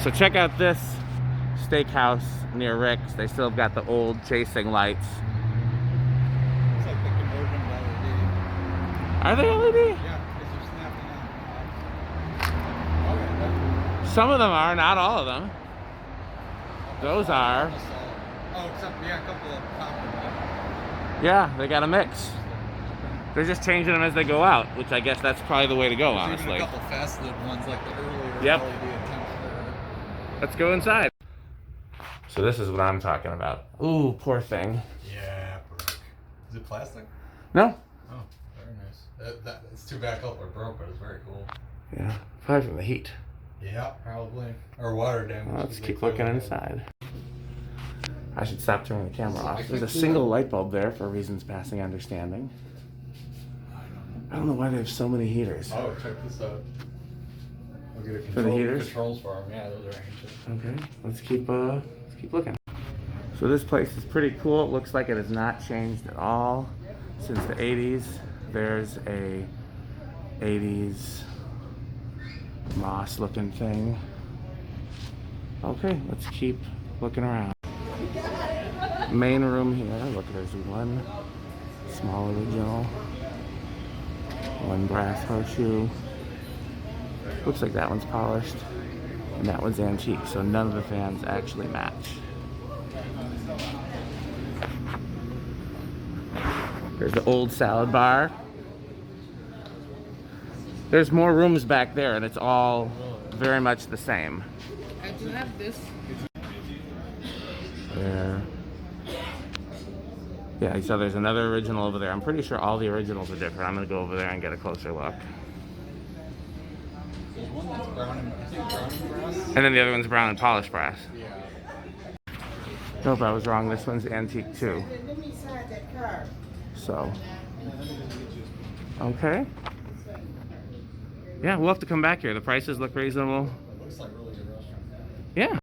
So check out this steakhouse near Rick's. They still have got the old chasing lights. It's like the conversion to LED. Are they LED? Yeah, because they're snapping on. Okay, that's Some of them are, not all of them. Those are. Oh, except a couple of copper. Yeah, they got a mix. They're just changing them as they go out, which I guess that's probably the way to go, There's honestly. even a couple faceted ones like the earlier Yep. LED attempt. Let's go inside. So this is what I'm talking about. Ooh, poor thing. Yeah, broke. Is it plastic? No? Oh, very nice. It's too bad color broke, but it's very cool. Yeah, probably from the heat. Yeah, probably. Or water damage. Well, let's keep looking inside. I should stop turning the camera off. There's a single light bulb there for reasons passing understanding. I don't know why they have so many heaters. Oh, check this out. We'll get a For the heaters? controls for them. Yeah, those are ancient. Okay, let's keep looking. So this place is pretty cool. It looks like it has not changed at all since the 80s. There's a 80s moss looking thing. Okay, let's keep looking around. Main room here. Look, there's one small original, one brass horseshoe. Looks like that one's polished, and that one's antique, so none of the fans actually match. There's the old salad bar. There's more rooms back there, and it's all very much the same. I do have this. There. Yeah, so there's another original over there. I'm pretty sure all the originals are different. I'm gonna go over there and get a closer look. There's one that's brown and, I think brown and brass. And then the other one's brown and polished brass. Yeah. Nope, I was wrong. This one's antique too. So, okay. Yeah, we'll have to come back here. The prices look reasonable. It looks like really good restaurant. Yeah.